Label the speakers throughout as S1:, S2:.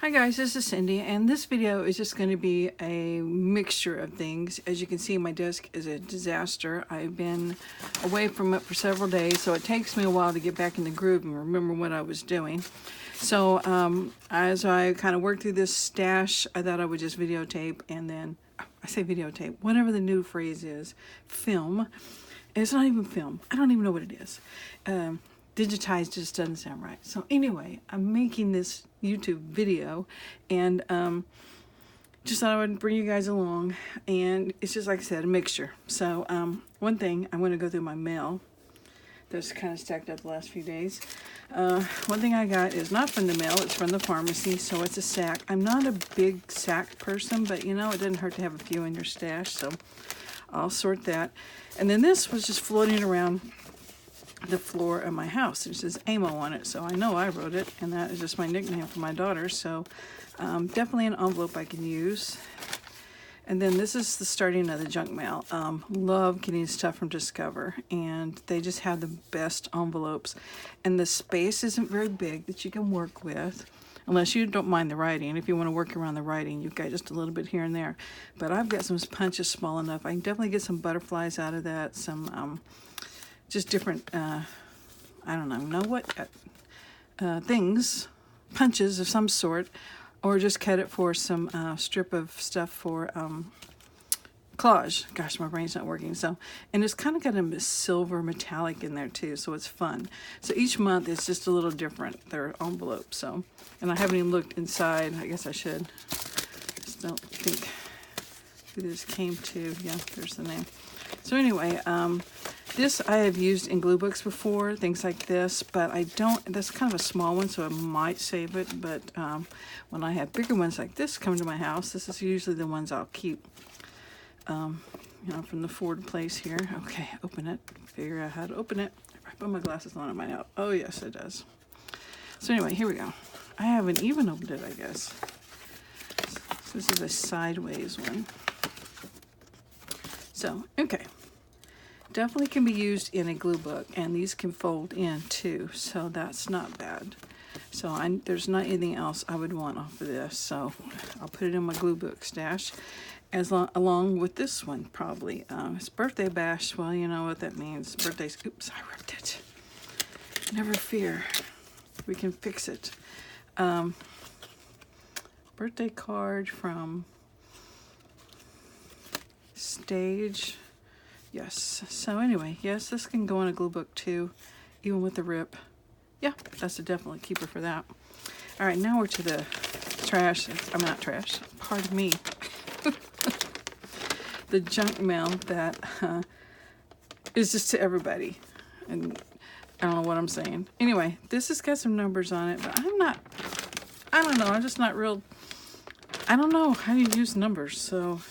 S1: Hi guys, this is Cindy, and this video is just going to be a mixture of things. As you can see, my desk is a disaster. I've been away from it for several days, so it takes me a while to get back in the groove and remember what I was doing. So as I kind of worked through this stash, I thought I would just videotape, and then, I say videotape, whatever the new phrase is, film. It's not even film. I don't even know what it is. Digitized just doesn't sound right. So anyway, I'm making this YouTube video, and just thought I would bring you guys along. And it's just, like I said, a mixture. So one thing, I'm going to go through my mail that's kind of stacked up the last few days. One thing I got is not from the mail, it's from the pharmacy, so it's a sack. I'm not a big sack person, but you know, it doesn't hurt to have a few in your stash, so I'll sort that. And then this was just floating around the floor of my house. It says AMO on it, so I know I wrote it, and that is just my nickname for my daughter, so definitely an envelope I can use. And then this is the starting of the junk mail. Love getting stuff from Discover, and they just have the best envelopes, and the space isn't very big that you can work with, unless you don't mind the writing. If you want to work around the writing, you've got just a little bit here and there, but I've got some punches small enough. I can definitely get some butterflies out of that, some just different, I don't know what, things, punches of some sort, or just cut it for some strip of stuff for collage. Gosh, my brain's not working. So, and it's kind of got a silver metallic in there too, so it's fun. So each month it's just a little different, their envelope. So, and I haven't even looked inside. I guess I should. Just don't think who this came to. Yeah, there's the name. So anyway, this I have used in glue books before, things like this, but I don't, that's kind of a small one, so I might save it, but when I have bigger ones like this come to my house, this is usually the ones I'll keep, you know, from the Ford place here. Okay, open it, figure out how to open it. If I put my glasses on, it might help. Oh yes, it does. So anyway, here we go. I haven't even opened it, I guess. So this is a sideways one. So, okay. Definitely can be used in a glue book, and these can fold in too, so that's not bad. So there's not anything else I would want off of this, so I'll put it in my glue book stash along with this one probably. It's birthday bash. Well, you know what that means. Birthdays. Oops, I ripped it. Never fear, we can fix it. Birthday card from Stage. Yes, so anyway, yes, this can go in a glue book too, even with the rip. Yeah, that's a definite keeper for that. All right, now we're to the trash. I'm not trash, pardon me. The junk mail that is just to everybody. And I don't know what I'm saying. Anyway, this has got some numbers on it, but I don't know, I'm just not real, I don't know how you use numbers, so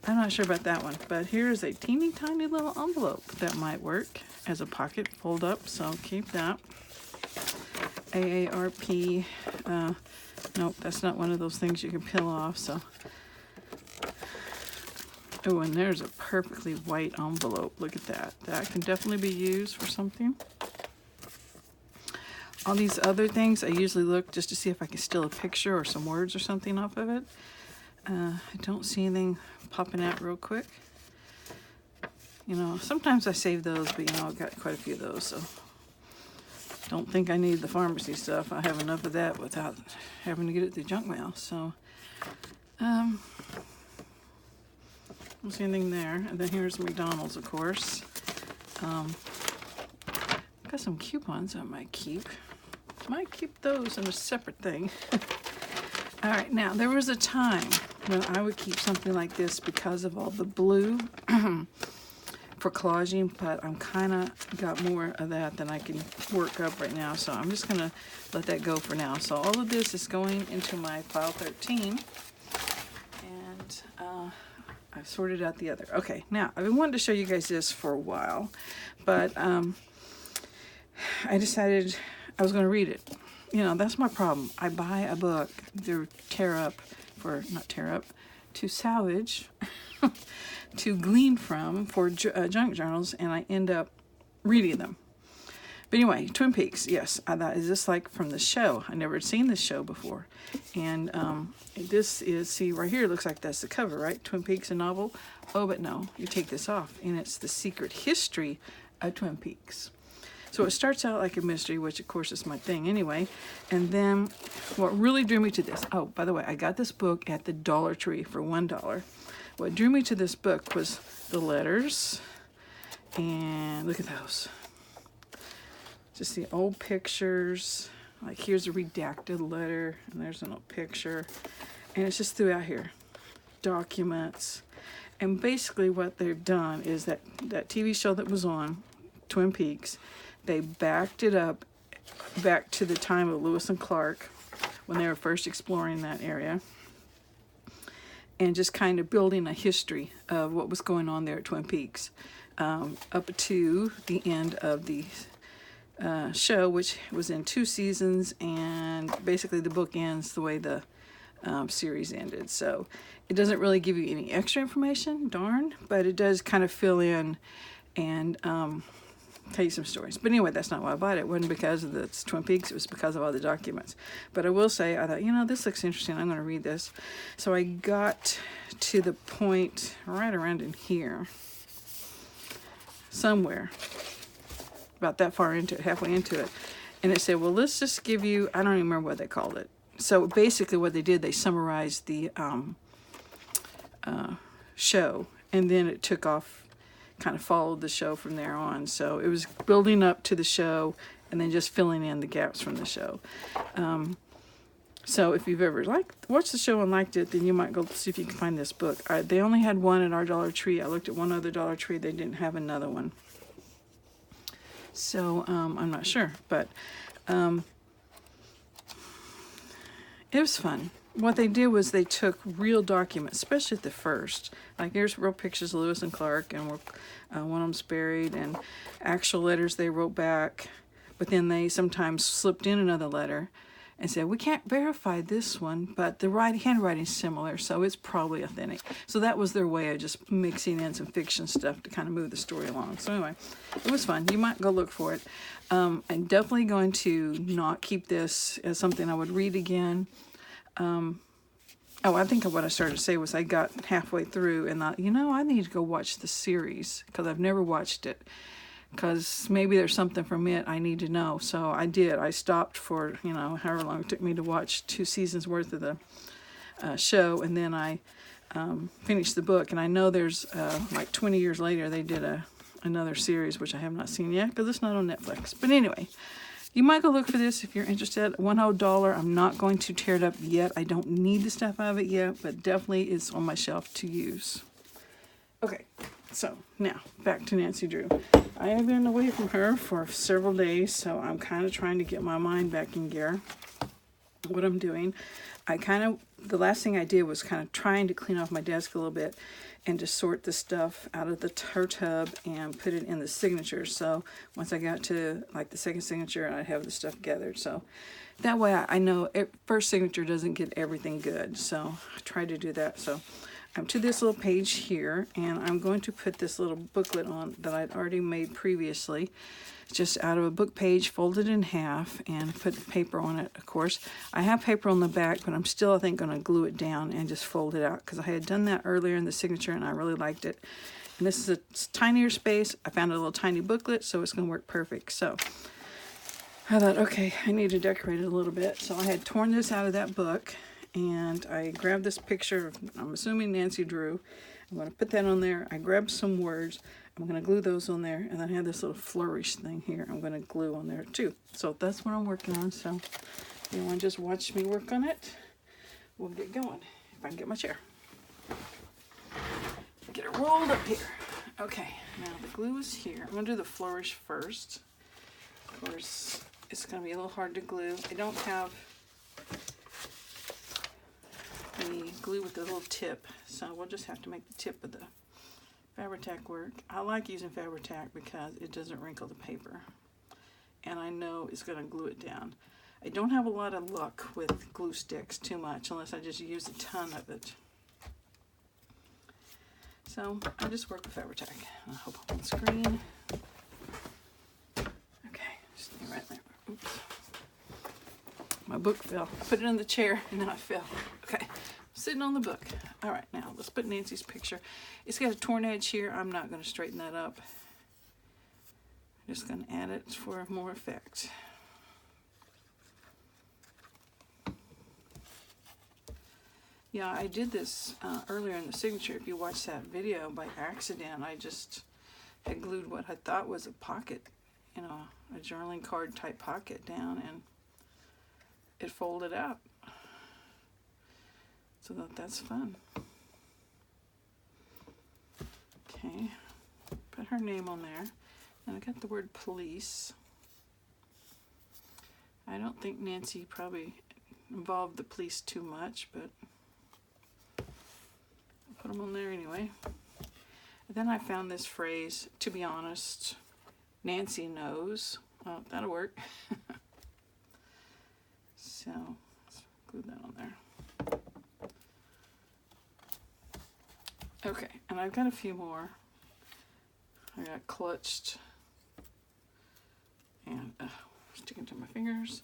S1: I'm not sure about that one, but here's a teeny tiny little envelope that might work as a pocket fold up, so keep that. AARP, nope, that's not one of those things you can peel off, so. Oh, and there's a perfectly white envelope, look at that. That can definitely be used for something. All these other things, I usually look just to see if I can steal a picture or some words or something off of it. I don't see anything popping out real quick. You know, sometimes I save those, but you know, I've got quite a few of those, so don't think I need the pharmacy stuff. I have enough of that without having to get it through junk mail. So, don't see anything there. And then here's McDonald's, of course. Got some coupons I might keep. Might keep those in a separate thing. All right, now there was a time when I would keep something like this because of all the blue for collaging, but I'm kind of got more of that than I can work up right now, so I'm just gonna let that go for now. So all of this is going into my file 13, and I've sorted out the other. Okay, now I've been wanting to show you guys this for a while, but I decided I was gonna read it. You know, that's my problem. I buy a book to to salvage, to glean from for junk journals, and I end up reading them. But anyway, Twin Peaks, yes. I thought, is this like from the show? I never had seen this show before. And this is, see right here, it looks like that's the cover, right? Twin Peaks, a novel. Oh, but no, you take this off, and it's The Secret History of Twin Peaks. So it starts out like a mystery, which of course is my thing anyway. And then what really drew me to this, oh, by the way, I got this book at the Dollar Tree for $1. What drew me to this book was the letters, and look at those. Just the old pictures. Like here's a redacted letter, and there's an old picture. And it's just throughout here. Documents. And basically what they've done is that TV show that was on, Twin Peaks, they backed it up back to the time of Lewis and Clark when they were first exploring that area. And just kind of building a history of what was going on there at Twin Peaks. Up to the end of the show, which was in 2 seasons, and basically the book ends the way the series ended. So it doesn't really give you any extra information, darn, but it does kind of fill in and tell you some stories. But anyway, that's not why I bought it. It wasn't because of the Twin Peaks, it was because of all the documents. But I will say, I thought, you know, this looks interesting, I'm going to read this. So I got to the point right around in here, somewhere, about that far into it, halfway into it, and it said, well, let's just give you, I don't even remember what they called it. So basically what they did, they summarized the show, and then it took off, kind of followed the show from there on. So it was building up to the show and then just filling in the gaps from the show. So if you've ever watched the show and liked it, then you might go see if you can find this book. They only had one at our Dollar Tree. I looked at one other Dollar Tree, they didn't have another one. So I'm not sure, but it was fun. What they did was they took real documents, especially at the first. Like here's real pictures of Lewis and Clark, and one of them's buried, and actual letters they wrote back. But then they sometimes slipped in another letter and said, we can't verify this one, but the handwriting's similar, so it's probably authentic. So that was their way of just mixing in some fiction stuff to kind of move the story along. So anyway, it was fun. You might go look for it. I'm definitely going to not keep this as something I would read again. I think what I started to say was I got halfway through and thought, you know, I need to go watch the series because I've never watched it. Because maybe there's something from it I need to know. So I did. I stopped for, you know, however long it took me to watch 2 seasons worth of the show. And then I finished the book. And I know there's, like 20 years later, they did another series, which I have not seen yet because it's not on Netflix. But anyway, you might go look for this if you're interested. $1. I'm not going to tear it up yet. I don't need the stuff out of it yet, but definitely it's on my shelf to use. Okay. So now back to Nancy Drew. I have been away from her for several days, so I'm kind of trying to get my mind back in gear. What I'm doing, the last thing I did was kind of trying to clean off my desk a little bit and to sort the stuff out of her tub and put it in the signatures. So once I got to like the second signature, I'd have the stuff gathered. So that way I know first signature doesn't get everything good. So I tried to do that. So I'm to this little page here, and I'm going to put this little booklet on that I'd already made previously, just out of a book page, folded in half, and put paper on it, of course. I have paper on the back, but I'm still, I think, going to glue it down and just fold it out, because I had done that earlier in the signature, and I really liked it. And this is a tinier space. I found a little tiny booklet, so it's going to work perfect. So I thought, okay, I need to decorate it a little bit. So I had torn this out of that book, and I grabbed this picture of, I'm assuming Nancy Drew. I'm going to put that on there. I grabbed some words. I'm going to glue those on there. And I have this little flourish thing here I'm going to glue on there too. So that's what I'm working on. So if you want to just watch me work on it, we'll get going. If I can get my chair. Get it rolled up here. Okay, now the glue is here. I'm going to do the flourish first. Of course, it's going to be a little hard to glue. I don't have the glue with the little tip, so we'll just have to make the tip of the Fabri-Tac work. I like using Fabri-Tac because it doesn't wrinkle the paper, and I know it's going to glue it down. I don't have a lot of luck with glue sticks too much unless I just use a ton of it. So I just work with Fabri-Tac. I hope I'm on screen. Okay, Stay right there. Oops. My book fell. Put it in the chair and then I fell. Okay, sitting on the book. All right, now let's put Nancy's picture. It's got a torn edge here. I'm not going to straighten that up. I'm just going to add it for more effect. Yeah, I did this earlier in the signature. If you watched that video by accident, I just had glued what I thought was a pocket, you know, a journaling card type pocket down, and it folded out. So that's fun. Okay, put her name on there. And I got the word police. I don't think Nancy probably involved the police too much, but I'll put them on there anyway. And then I found this phrase, to be honest, Nancy knows. Oh, that'll work. So, let's glue that on there. Okay, and I've got a few more. I got clutched and sticking to my fingers.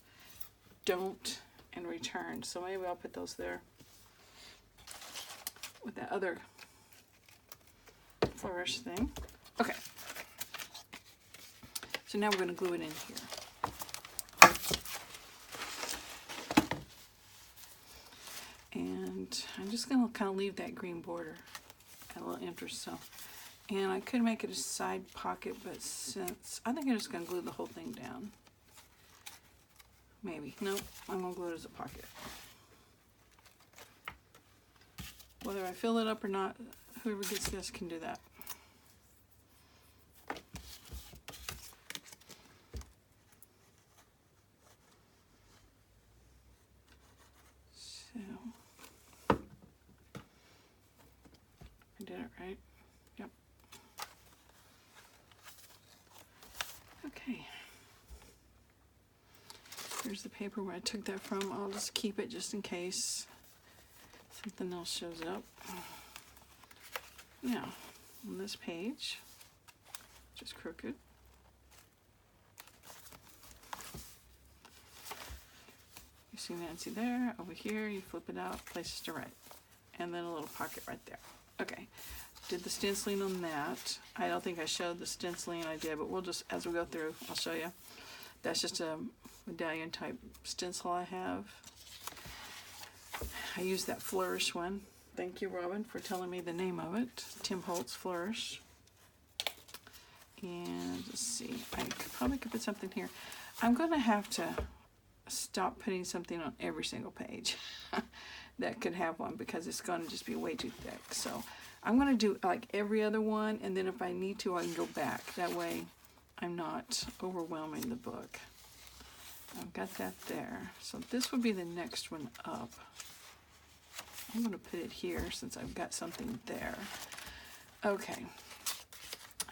S1: Don't and return. So maybe I'll put those there with that other flourish thing. Okay. So now we're going to glue it in here. And I'm just going to kind of leave that green border at a little interest. So, and I could make it a side pocket, but since I think I'm just going to glue the whole thing down. Maybe. Nope, I'm going to glue it as a pocket. Whether I fill it up or not, whoever gets this can do that. So, I did it right. Yep. Okay. Here's the paper where I took that from. I'll just keep it just in case something else shows up. Now, on this page, just crooked. You see Nancy there, over here, you flip it out, places to write. And then a little pocket right there. Okay, did the stenciling on that. I don't think I showed the stenciling I did, but we'll just, as we go through, I'll show you. That's just a medallion type stencil I have. I use that Flourish one. Thank you, Robin, for telling me the name of it. Tim Holtz Flourish. And let's see, I probably could put something here. I'm going to have to stop putting something on every single page that could have one, because it's going to just be way too thick. So I'm going to do like every other one, and then if I need to, I can go back. That way I'm not overwhelming the book. I've got that there. So this would be the next one up. I'm going to put it here since I've got something there. Okay.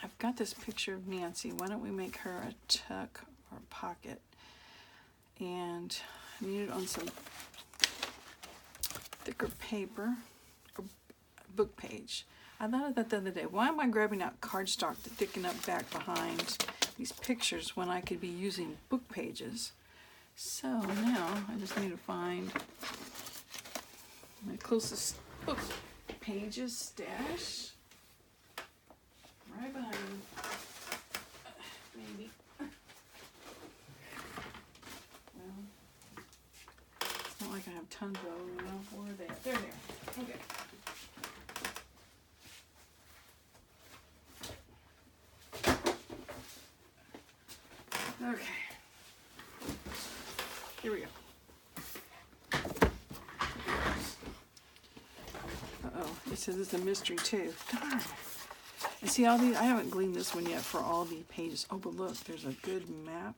S1: I've got this picture of Nancy. Why don't we make her a tuck or a pocket? And I need it on some thicker paper or book page. I thought of that the other day. Why am I grabbing out cardstock to thicken up back behind these pictures when I could be using book pages? So now I just need to find my closest book pages stash. Right behind me. Maybe. Well, it's not like I have tons of them, you know. Where are they? They're there. Okay. Okay. Here we go. Uh-oh, it says it's a mystery too. Darn. And see all these, I haven't gleaned this one yet for all the pages. Oh, but look, there's a good map.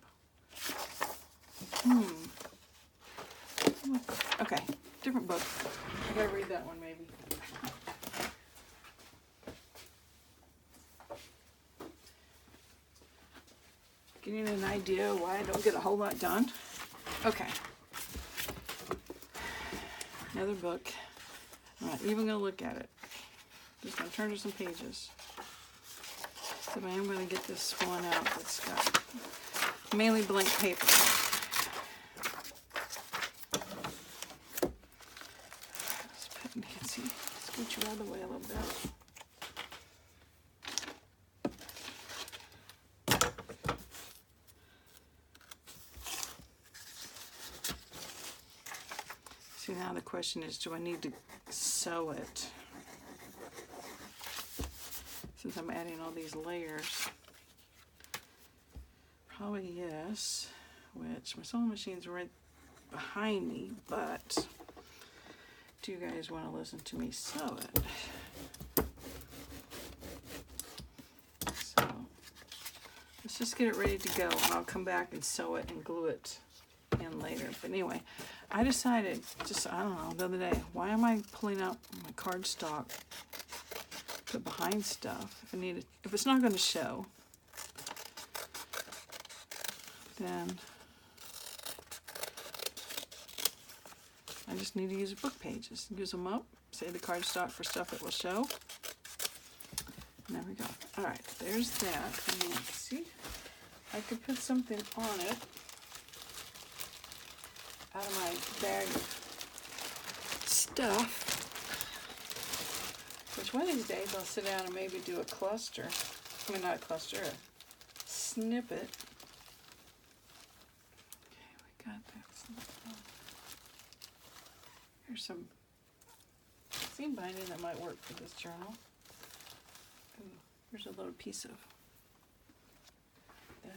S1: Okay, different book. I gotta read that one maybe. Getting an idea why I don't get a whole lot done. Okay. Another book. I'm not even gonna look at it. Just gonna turn to some pages. So I am gonna get this one out that's got mainly blank paper. Let's put Nancy, scoot you out of the way a little bit. See, now the question is, do I need to sew it? Since I'm adding all these layers. Probably yes, which my sewing machine's right behind me, but do you guys want to listen to me sew it? So let's just get it ready to go, and I'll come back and sew it and glue it in later. But anyway, I decided, just, I don't know, the other day, why am I pulling out my cardstock, put behind stuff if it's not going to show, then I just need to use book pages. Use them up, save the cardstock for stuff that will show. And there we go. All right, there's that. And let's see, I could put something on it out of my bag of stuff. Which one of these days I'll sit down and maybe do a cluster. I mean, not a cluster, a snippet. Okay, we got that. Here's some seam binding that might work for this journal. Ooh, here's a little piece of that.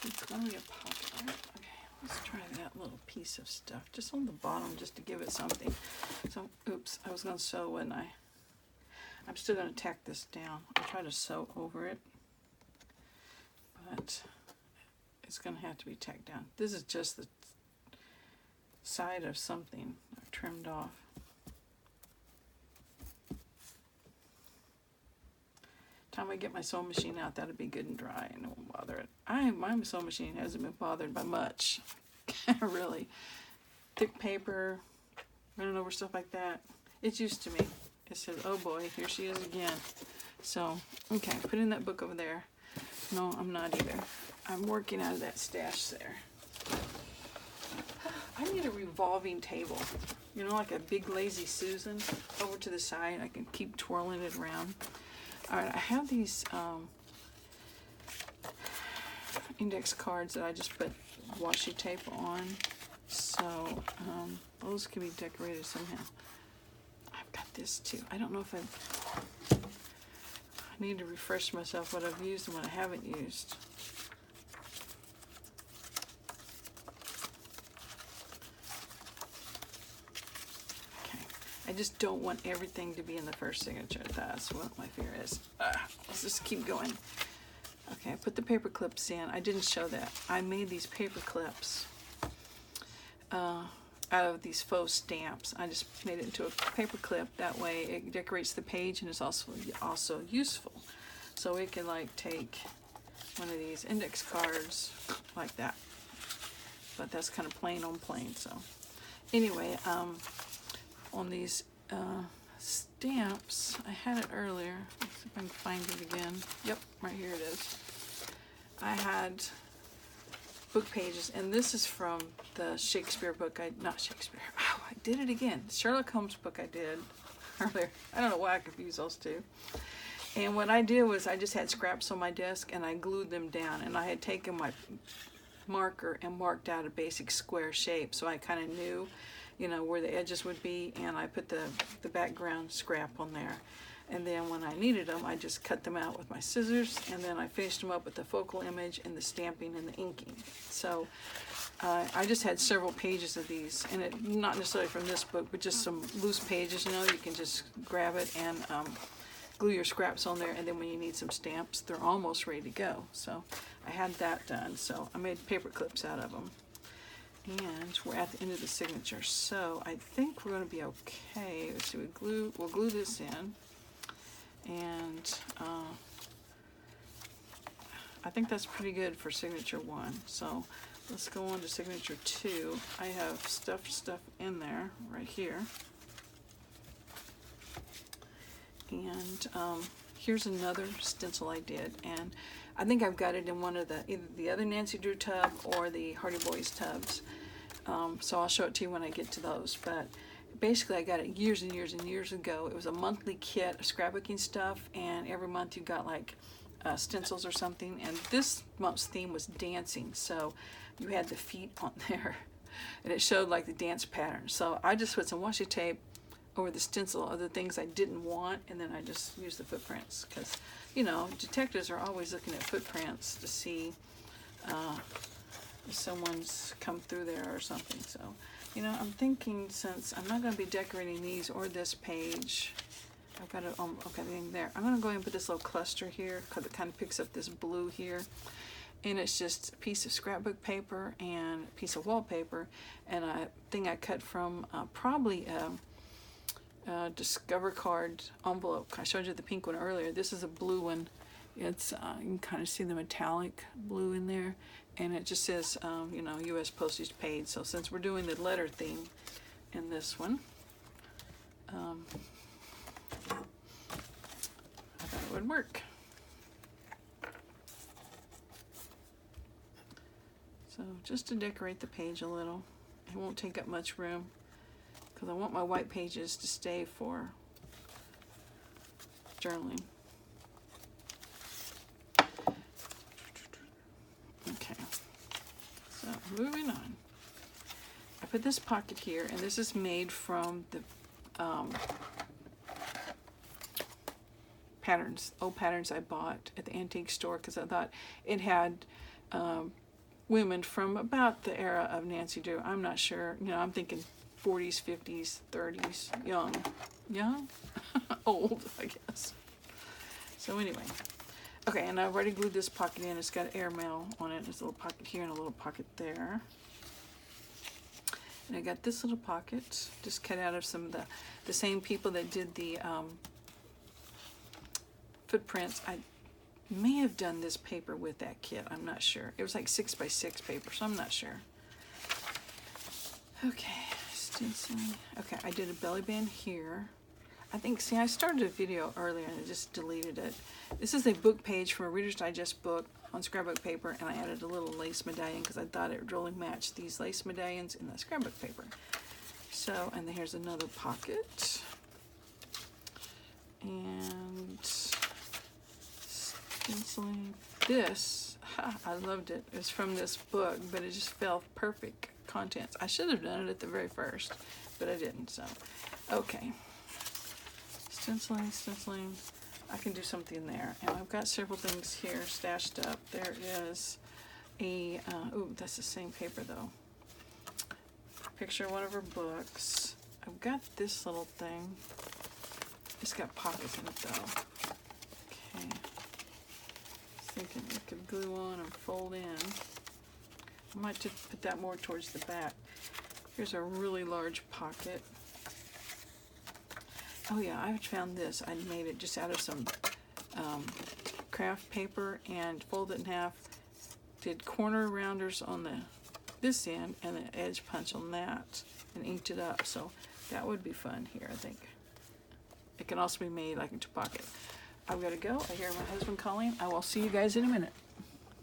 S1: It's going to be a pocket, right? Okay, let's try that little piece of stuff just on the bottom, just to give it something. So, oops, I was going to sew, wasn't I? I'm still going to tack this down. I'll try to sew over it, but it's going to have to be tacked down. This is just the side of something I've trimmed off. Time I get my sewing machine out, that'll be good and dry and it won't bother it. My sewing machine hasn't been bothered by much. Really. Thick paper, running over stuff like that. It's used to me. It says, oh boy, here she is again. So, okay, putting that book over there. No, I'm not either. I'm working out of that stash there. I need a revolving table. You know, like a big lazy Susan over to the side. I can keep twirling it around. All right, I have these index cards that I just put washi tape on. So those can be decorated somehow. I've got this too. I don't know if I need to refresh myself what I've used and what I haven't used. I just don't want everything to be in the first signature. That's what my fear is. Let's just keep going. Okay, I put the paper clips in. I didn't show that. I made these paper clips out of these faux stamps. I just made it into a paper clip. That way it decorates the page and it's also useful. So it can like take one of these index cards like that. But that's kind of plain on plain. So anyway, on these stamps, I had it earlier. Let's see if I can find it again. Yep, right here it is. I had book pages, and this is from the Shakespeare book. Not Shakespeare. Oh, I did it again. Sherlock Holmes book I did earlier. I don't know why I confused those two. And what I did was I just had scraps on my desk and I glued them down, and I had taken my marker and marked out a basic square shape, so I kind of knew, you know, where the edges would be, and I put the background scrap on there. And then when I needed them, I just cut them out with my scissors, and then I finished them up with the focal image and the stamping and the inking. So I just had several pages of these, and it not necessarily from this book, but just some loose pages, you know, you can just grab it and glue your scraps on there, and then when you need some stamps, they're almost ready to go. So I had that done, so I made paper clips out of them. And we're at the end of the signature, so I think we're going to be okay. Let's see, we'll glue this in, and I think that's pretty good for signature 1. So let's go on to signature 2. I have stuff in there right here, And here's another stencil I did, and I think I've got it in one of the, either the other Nancy Drew tub or the Hardy Boys tubs. So I'll show it to you when I get to those. But basically I got it years and years and years ago. It was a monthly kit of scrapbooking stuff, and every month you got like stencils or something. And this month's theme was dancing, so you had the feet on there, and it showed like the dance pattern. So I just put some washi tape over the stencil of the things I didn't want, and then I just used the footprints, because, you know, detectives are always looking at footprints to see if someone's come through there or something. So, you know, I'm thinking, since I'm not going to be decorating these or this page, I've got it on, okay, everything there. I'm going to go ahead and put this little cluster here, because it kind of picks up this blue here. And it's just a piece of scrapbook paper and a piece of wallpaper, and a thing I cut from probably a Discover card envelope. I showed you the pink one earlier. This is a blue one. It's you can kind of see the metallic blue in there, and it just says you know, U.S. postage paid. So since we're doing the letter theme in this one, I thought it would work. So just to decorate the page a little. It won't take up much room, because I want my white pages to stay for journaling. Okay, so moving on. I put this pocket here, and this is made from the patterns, old patterns I bought at the antique store, because I thought it had women from about the era of Nancy Drew. I'm not sure, you know, I'm thinking 40s, 50s, 30s, young, old, I guess. So anyway, okay, and I've already glued this pocket in. It's got airmail on it. There's a little pocket here and a little pocket there. And I got this little pocket, just cut out of some of the same people that did the footprints. I may have done this paper with that kit. I'm not sure. It was like 6x6 paper, so I'm not sure. Okay, stenciling. Okay, I did a belly band here. I think, see, I started a video earlier and I just deleted it. This is a book page from a Reader's Digest book on scrapbook paper, and I added a little lace medallion because I thought it would really match these lace medallions in the scrapbook paper. So, and then here's another pocket. And stenciling this. I loved it. It's from this book, but it just fell perfect contents. I should have done it at the very first, but I didn't, so. Okay. Stenciling. I can do something there. And I've got several things here stashed up. There is a, oh, that's the same paper though. Picture of one of her books. I've got this little thing. It's got pockets in it though. Okay. Thinking it could glue on and fold in. I might just put that more towards the back. Here's a really large pocket. Oh yeah, I found this. I made it just out of some craft paper and folded it in half. Did corner rounders on this end and an edge punch on that, and inked it up. So that would be fun here, I think. It can also be made like into a pocket. I've got to go. I hear my husband calling. I will see you guys in a minute.